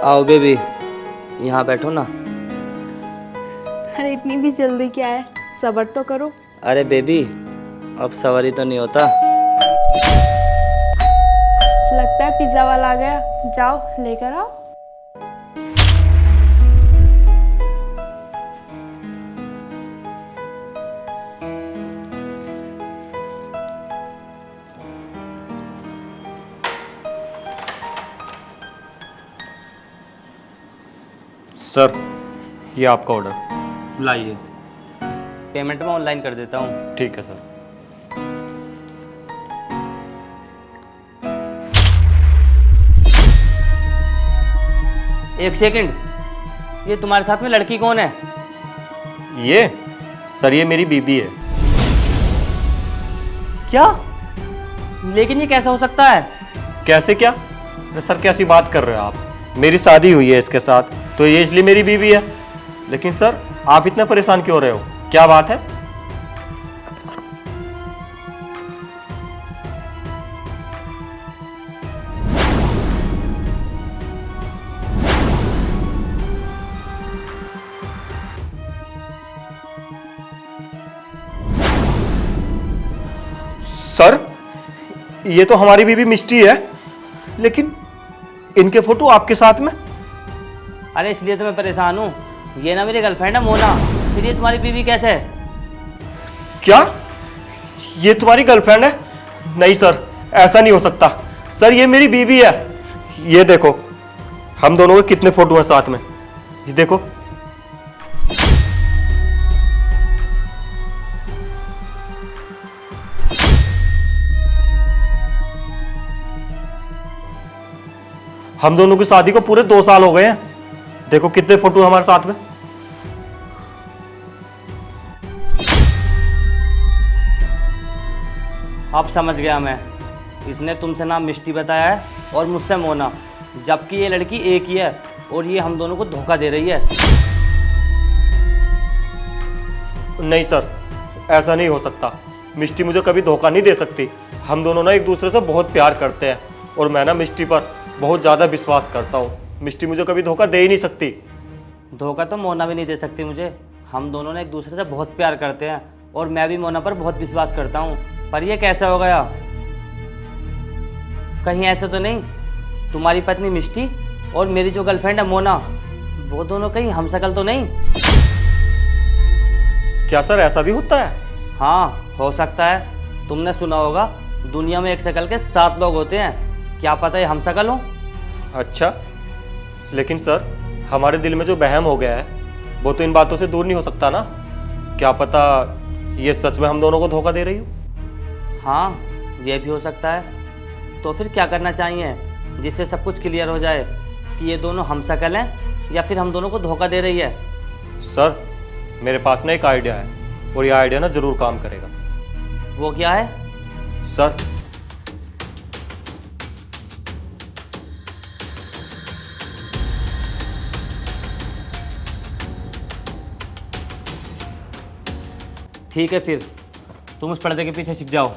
आओ बेबी, यहाँ बैठो ना। अरे इतनी भी जल्दी क्या है, सब्र तो करो। अरे बेबी, अब सवारी तो नहीं होता। लगता है पिज्ज़ा वाला आ गया, जाओ लेकर आओ। सर, ये आपका ऑर्डर। लाइए, पेमेंट मैं ऑनलाइन कर देता हूँ। ठीक है सर। एक सेकंड, ये तुम्हारे साथ में लड़की कौन है? ये सर, ये मेरी बीबी है। क्या? लेकिन ये कैसा हो सकता है? कैसे क्या? अरे सर, कैसी बात कर रहे हो आप? मेरी शादी हुई है इसके साथ, तो ये इसलिए मेरी बीबी है। लेकिन सर, आप इतना परेशान क्यों हो रहे हो? क्या बात है? सर, ये तो हमारी बीबी मिष्टी है, लेकिन इनके फोटो आपके साथ में। अरे इसलिए तो मैं परेशान हूँ। ये ना मेरी गर्लफ्रेंड है मोना, फिर ये तुम्हारी बीवी कैसे है? क्या ये तुम्हारी गर्लफ्रेंड है? नहीं सर, ऐसा नहीं हो सकता। सर, ये मेरी बीवी है। ये देखो, हम दोनों के कितने फोटो हैं साथ में, ये देखो। हम दोनों की शादी को पूरे 2 साल हो गए हैं। देखो कितने फोटो हमारे साथ में। अब समझ गया मैं। इसने तुमसे नाम मिष्टी बताया है और मुझसे मोना, जबकि ये लड़की एक ही है और ये हम दोनों को धोखा दे रही है। नहीं सर, ऐसा नहीं हो सकता। मिष्टी मुझे कभी धोखा नहीं दे सकती। हम दोनों ना एक दूसरे से बहुत प्यार करते हैं और मैं ना मिष्टी पर बहुत ज़्यादा विश्वास करता हूँ। मिष्टी मुझे कभी धोखा दे ही नहीं सकती। धोखा तो मोना भी नहीं दे सकती मुझे। हम दोनों ने एक दूसरे से बहुत प्यार करते हैं और मैं भी मोना पर बहुत विश्वास करता हूँ। पर ये कैसे हो गया? कहीं ऐसा तो नहीं तुम्हारी पत्नी मिष्टी और मेरी जो गर्लफ्रेंड है मोना, वो दोनों कहीं हमशक्ल तो नहीं? क्या सर, ऐसा भी होता है? हाँ, हो सकता है। तुमने सुना होगा, दुनिया में एक शक्ल के 7 लोग होते हैं। क्या पता ये हमशक्ल हो? अच्छा, लेकिन सर, हमारे दिल में जो वहम हो गया है वो तो इन बातों से दूर नहीं हो सकता ना। क्या पता ये सच में हम दोनों को धोखा दे रही हो। हाँ, ये भी हो सकता है। तो फिर क्या करना चाहिए जिससे सब कुछ क्लियर हो जाए कि ये दोनों हमशक्ल हैं या फिर हम दोनों को धोखा दे रही है? सर, मेरे पास ना एक आइडिया है और ये आइडिया ना जरूर काम करेगा। वो क्या है? सर, ठीक है, फिर तुम उस पर्दे के पीछे छिप जाओ।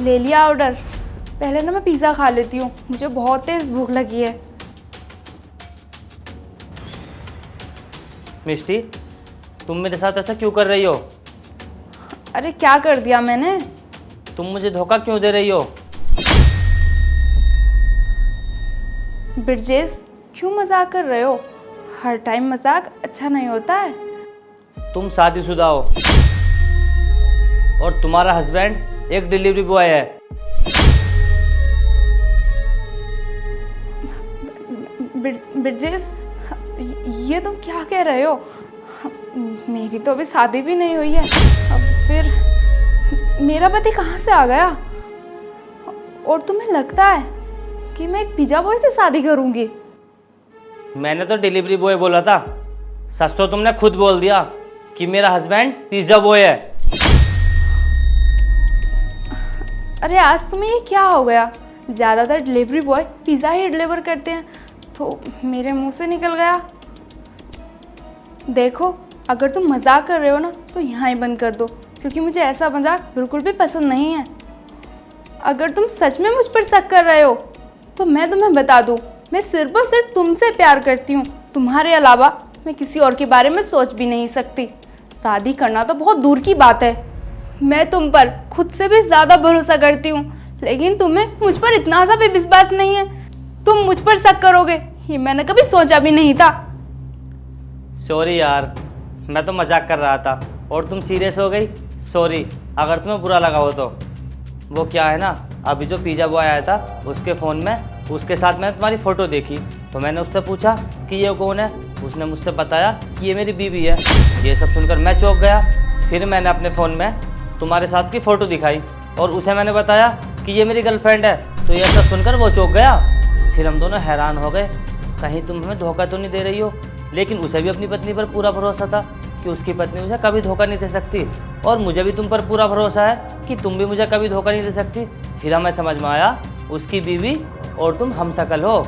ले लिया ऑर्डर। पहले ना मैं पिज़्ज़ा खा लेती हूँ, मुझे बहुत तेज़ भूख लगी है। मिष्टी, तुम मेरे साथ ऐसा क्यों कर रही हो? अरे क्या कर दिया मैंने? तुम मुझे धोखा क्यों दे रही हो? ब्रिजेश, क्यों मजाक कर रहे हो? हर टाइम मजाक अच्छा नहीं होता है। तुम शादीशुदा हो और तुम्हारा हस्बैंड एक डिलीवरी बॉय है। ब्रिजेश, ये तुम क्या कह रहे हो? मेरी तो अभी शादी भी नहीं हुई है। अब फिर मेरा पति कहाँ से आ गया? और तुम्हें लगता है कि मैं एक पिज़्ज़ा बॉय से शादी करूँगी? मैंने तो डिलीवरी बॉय बोला था, सच तो तुमने खुद बोल दिया कि मेरा हस्बैंड पिज्ज़ा बॉय है। अरे आज तुम्हें ये क्या हो गया? ज़्यादातर डिलीवरी बॉय पिज़्ज़ा ही डिलीवर करते हैं, तो मेरे मुंह से निकल गया। देखो, अगर तुम मजाक कर रहे हो ना तो यहाँ ही बंद कर दो, क्योंकि मुझे ऐसा मजाक बिल्कुल भी पसंद नहीं है। अगर तुम सच में मुझ पर शक कर रहे हो तो मैं तुम्हें बता दूँ, मैं सिर्फ और सिर्फ तुमसे प्यार करती हूँ। तुम्हारे अलावा मैं किसी और के बारे में सोच भी नहीं सकती। शादी करना तो बहुत दूर की बात है। मैं तुम पर खुद से भी ज़्यादा भरोसा करती हूँ, लेकिन तुम्हें मुझ पर इतना सा भी विश्वास नहीं है। तुम मुझ पर शक करोगे, ये मैंने कभी सोचा भी नहीं था। सॉरी यार, मैं तो मजाक कर रहा था और तुम सीरियस हो गई। सॉरी अगर तुम्हें बुरा लगा हो तो। वो क्या है ना, अभी जो पिज़्ज़ा बॉय आया था उसके फ़ोन में उसके साथ मैंने तुम्हारी फ़ोटो देखी, तो मैंने उससे पूछा कि ये कौन है। उसने मुझसे बताया कि ये मेरी बीवी है। ये सब सुनकर मैं चौंक गया। फिर मैंने अपने फ़ोन में तुम्हारे साथ की फ़ोटो दिखाई और उसे मैंने बताया कि ये मेरी गर्लफ्रेंड है। तो ये सब सुनकर वो चौंक गया। फिर हम दोनों हैरान हो गए, कहीं तुम हमें धोखा तो नहीं दे रही हो। लेकिन उसे भी अपनी पत्नी पर पूरा भरोसा था कि उसकी पत्नी उसे कभी धोखा नहीं दे सकती, और मुझे भी तुम पर पूरा भरोसा है कि तुम भी मुझे कभी धोखा नहीं दे सकती। फिर हमें समझ में आया उसकी बीवी और तुम हमशक्ल हो।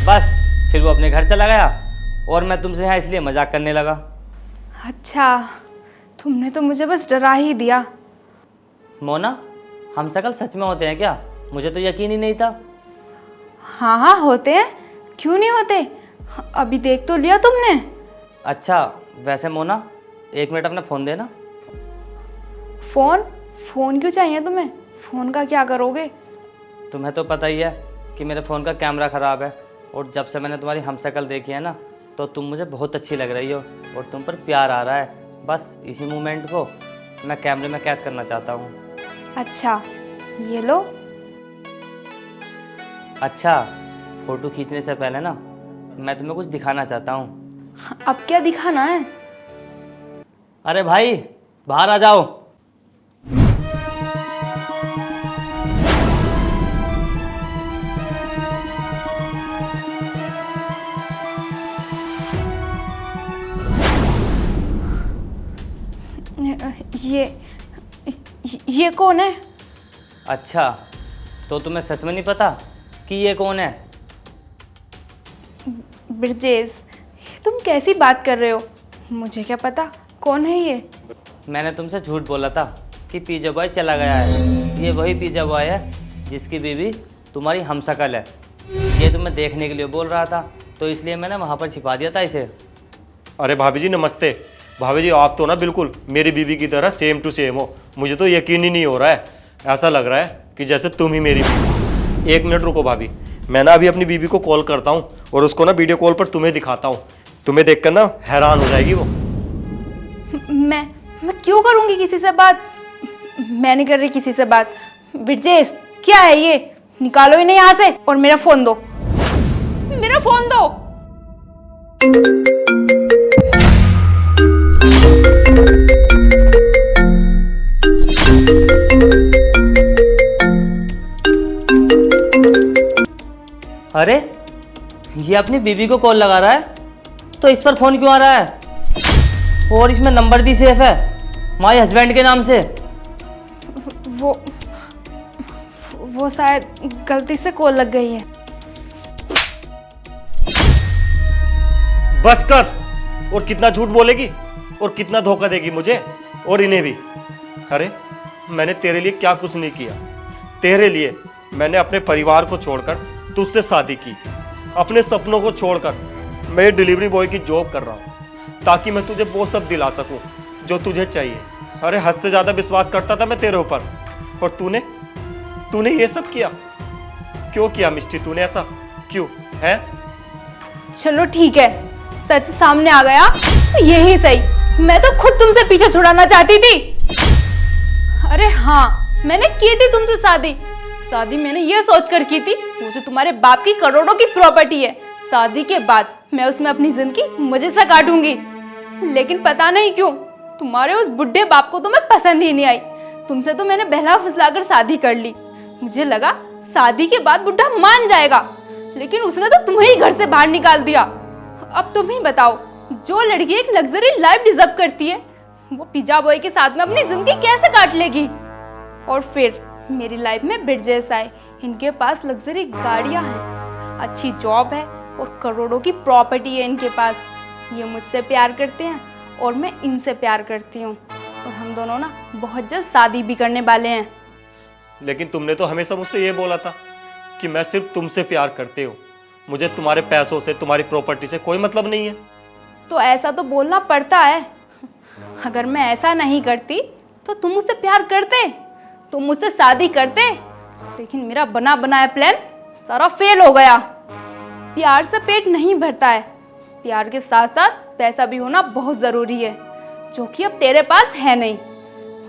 बस फिर वो अपने घर चला गया और मैं तुमसे यहाँ इसलिए मजाक करने लगा। अच्छा, तुमने तो मुझे बस डरा ही दिया। मोना, हमशक्ल सच में होते हैं क्या? मुझे तो यकीन ही नहीं था। हाँ हाँ होते हैं, क्यों नहीं होते? अभी देख तो लिया तुमने। अच्छा वैसे मोना, 1 मिनट अपना फ़ोन देना। फ़ोन? फ़ोन क्यों चाहिए तुम्हें? फ़ोन का क्या करोगे? तुम्हें तो पता ही है कि मेरे फ़ोन का कैमरा ख़राब है, और जब से मैंने तुम्हारी हमशक्ल देखी है ना, तो तुम मुझे बहुत अच्छी लग रही हो और तुम पर प्यार आ रहा है। बस इसी मोमेंट को मैं कैमरे में कैद करना चाहता हूँ। अच्छा, ये लो। अच्छा, फ़ोटो खींचने से पहले ना मैं तुम्हें कुछ दिखाना चाहता हूँ। अब क्या दिखाना है? अरे भाई, बाहर आ जाओ। ये कौन है? अच्छा, तो तुम्हें सच में नहीं पता कि ये कौन है? ब्रिजेश, तुम कैसी बात कर रहे हो? मुझे क्या पता कौन है ये? मैंने तुमसे झूठ बोला था कि पिज़्ज़ा बॉय चला गया है। ये वही पिज़्ज़ा बॉय है जिसकी बीवी तुम्हारी हमशक्ल है। ये तुम्हें देखने के लिए बोल रहा था, तो इसलिए मैंने वहाँ पर छिपा दिया था इसे। अरे भाभी जी नमस्ते। भाभी जी आप तो ना बिल्कुल मेरी बीवी की तरह सेम टू सेम हो। मुझे तो यकीन ही नहीं हो रहा है, ऐसा लग रहा है कि जैसे तुम ही मेरी बीवी। 1 मिनट रुको भाभी, मैं ना अभी अपनी बीवी को कॉल करता हूँ और उसको ना वीडियो कॉल पर तुम्हें दिखाता हूँ। तुम्हें देखकर ना हैरान हो जाएगी वो। मैं क्यों करूँगी किसी से बात? मैं नहीं कर रही किसी से बात। ब्रिजेश, क्या है ये? निकालो इन्हें यहाँ से और मेरा फ़ोन दो। मेरा फ़ोन दो। अरे, ये अपनी बीवी को कॉल लगा रहा है, तो इस पर फ़ोन क्यों आ रहा है? और इसमें नंबर भी सेफ है, माय हस्बैंड के नाम से। वो शायद गलती से कॉल लग गई है। बस कर, और कितना झूठ बोलेगी और कितना धोखा देगी मुझे और इन्हें भी। अरे मैंने तेरे लिए क्या कुछ नहीं किया। तेरे लिए मैंने अपने परिवार को छोड़कर तुझसे शादी की। अपने सपनों को छोड़कर मैं डिलीवरी बॉय की जॉब कर रहा हूँ ताकि मैं तुझे वो सब दिला सकूं जो तुझे चाहिए। अरे हद से ज़्यादा विश्वास करता था मैं तेरे ऊपर, और तूने ये सब किया। क्यों किया मिष्टी? तूने ऐसा क्यों है? चलो ठीक है, सच सामने आ गया तो यही सही। मैं तो खुद तुमसे पीछे छुड़ाना चाहती थी। अरे हाँ, मैंने की थी तुमसे शादी मैंने ये सोचकर की थी वो जो तुम्हारे बाप की करोड़ों की प्रॉपर्टी है, शादी के बाद मैं उसमें अपनी जिंदगी मजे से काटूंगी। लेकिन पता नहीं क्यों तुम्हारे उस बुढ़े बाप को तो मैं पसंद ही नहीं आई। तुमसे तो मैंने बहला फुसलाकर शादी कर ली। मुझे लगा शादी के बाद बुढ़ा मान जाएगा, लेकिन उसने तो तुम्हें ही घर से बाहर निकाल दिया। अब तुम ही बताओ, जो लड़की एक लग्जरी लाइफ डिजर्व करती है वो पिज्जा बॉय के साथ में अपनी जिंदगी कैसे काट लेगी? और फिर मेरी लाइफ में ब्रिजेस आए, इनके पास लग्जरी गाड़ियां हैं, अच्छी जॉब है और करोड़ों की प्रॉपर्टी है इनके पास। ये मुझसे प्यार करते हैं और मैं इनसे प्यार करती हूँ, और हम दोनों ना बहुत जल्द शादी भी करने वाले हैं। लेकिन तुमने तो हमेशा मुझसे ये बोला था कि मैं सिर्फ तुमसे प्यार करती हूँ, मुझे तुम्हारे पैसों से, तुम्हारी प्रॉपर्टी से कोई मतलब नहीं है। तो ऐसा तो बोलना पड़ता है। अगर मैं ऐसा नहीं करती तो तुम मुझसे प्यार करते, तुम मुझसे शादी करते, लेकिन मेरा बना बनाया प्लान सारा फेल हो गया। प्यार से पेट नहीं भरता है, प्यार के साथ साथ पैसा भी होना बहुत ज़रूरी है, जो कि अब तेरे पास है नहीं।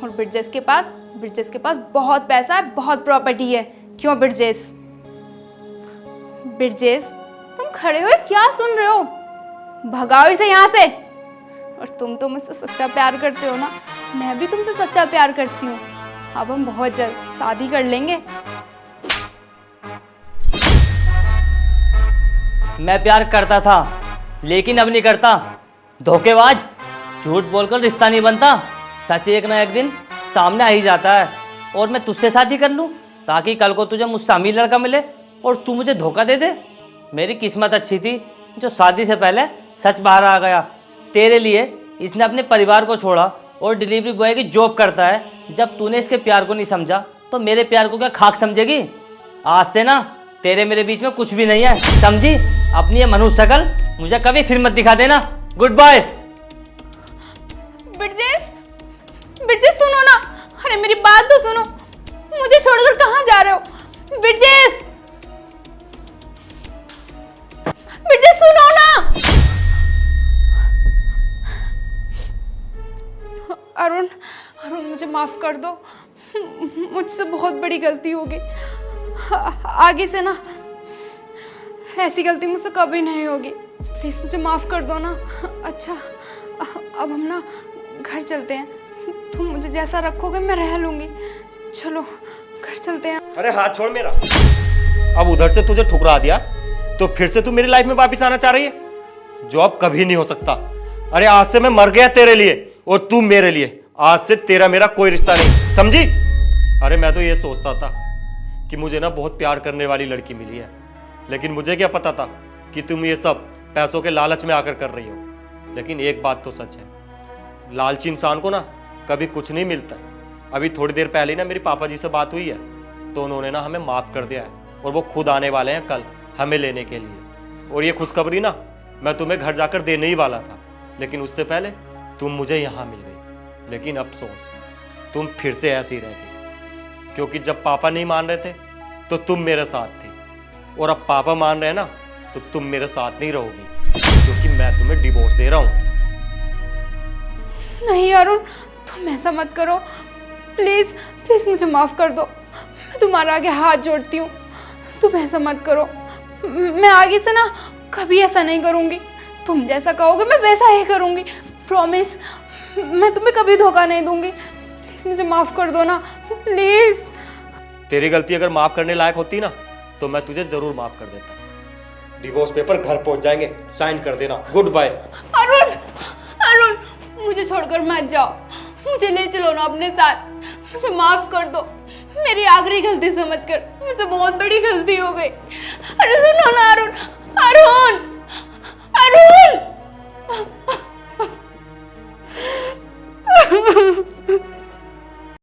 और ब्रिजेस के पास बहुत पैसा है, बहुत प्रॉपर्टी है। क्यों ब्रिजेस? ब्रिजेस, तुम खड़े हुए क्या सुन रहे हो? भगाओ इसे यहाँ से। और तुम तो मुझसे सच्चा प्यार करते हो ना, मैं भी तुमसे सच्चा प्यार करती हूँ। अब हम बहुत जल्द शादी कर लेंगे। मैं प्यार करता था लेकिन अब नहीं करता। धोखेबाज, झूठ बोलकर रिश्ता नहीं बनता। सच एक ना एक दिन सामने आ ही जाता है। और मैं तुझसे शादी कर लूँ ताकि कल को तुझे मुझसे अमीर लड़का मिले और तू मुझे धोखा दे दे। मेरी किस्मत अच्छी थी जो शादी से पहले सच बाहर आ गया। तेरे लिए इसने अपने परिवार को छोड़ा और डिलीवरी बॉय की जॉब करता है। जब तूने इसके प्यार को नहीं समझा तो मेरे प्यार को क्या खाक समझेगी? आज से ना तेरे मेरे बीच में कुछ भी नहीं है, समझी? अपनी ये मनुष्य शकल मुझे कभी फिर मत दिखा देना। Good bye. ब्रिजेस सुनो ना, अरे मेरी बात तो सुनो। मुझे छोड़कर कहाँ जा रहे हो? ब्रिजेस सुनो ना। अरुण मुझे माफ कर दो, मुझसे बहुत बड़ी गलती हो गई। आगे से ना ऐसी गलती मुझसे कभी नहीं होगी। प्लीज मुझे माफ कर दो ना। अच्छा, अब हम ना घर चलते हैं। तुम मुझे जैसा रखोगे मैं रह लूंगी। चलो घर चलते हैं। अरे हाथ छोड़ मेरा। अब उधर से तुझे ठुकरा दिया तो फिर से तू मेरी लाइफ में वापस आना चाह रही है, जो अब कभी नहीं हो सकता। अरे आज से मैं मर गया तेरे लिए और तू मेरे लिए। आज से तेरा मेरा कोई रिश्ता नहीं, समझी? अरे मैं तो ये सोचता था कि मुझे ना बहुत प्यार करने वाली लड़की मिली है, लेकिन मुझे क्या पता था कि तुम ये सब पैसों के लालच में आकर कर रही हो। लेकिन एक बात तो सच है, लालची इंसान को ना कभी कुछ नहीं मिलता। अभी थोड़ी देर पहले ना मेरे पापा जी से बात हुई है, तो उन्होंने ना हमें माफ़ कर दिया है और वो खुद आने वाले हैं कल हमें लेने के लिए। और ये खुशखबरी ना मैं तुम्हें घर जाकर देने ही वाला था, लेकिन उससे पहले तुम मुझे यहाँ मिल गई। लेकिन अफसोस, तुम फिर से ऐसी रह गई, क्योंकि जब पापा नहीं मान रहे थे तो तुम मेरे साथ थी, और अब पापा मान रहे हैं ना तो तुम मेरे साथ नहीं रहोगी, क्योंकि मैं तुम्हें डिवोर्स दे रहा हूँ। नहीं अरुण, तुम ऐसा मत करो। प्लीज मुझे माफ कर दो। मैं तुम्हारे आगे हाथ जोड़ती हूँ, तुम ऐसा मत करो। मैं आगे से ना कभी ऐसा नहीं करूँगी। तुम जैसा कहोगे मैं वैसा ही करूँगी, प्रॉमिस। मैं तुम्हें कभी धोखा नहीं दूंगी। प्लीज मुझे माफ कर दो ना, प्लीज। तेरी गलती अगर माफ करने लायक होती ना तो मैं तुझे जरूर माफ कर देता। डिवोर्स पेपर घर पहुंच जाएंगे, साइन कर देना। Good bye. अरुण मुझे छोड़कर मत जाओ, मुझे ले चलो ना अपने साथ। मुझे माफ कर दो, मेरी आखिरी गलती समझकर। मुझसे बहुत बड़ी गलती हो गई। अरे सुनो ना अरुण।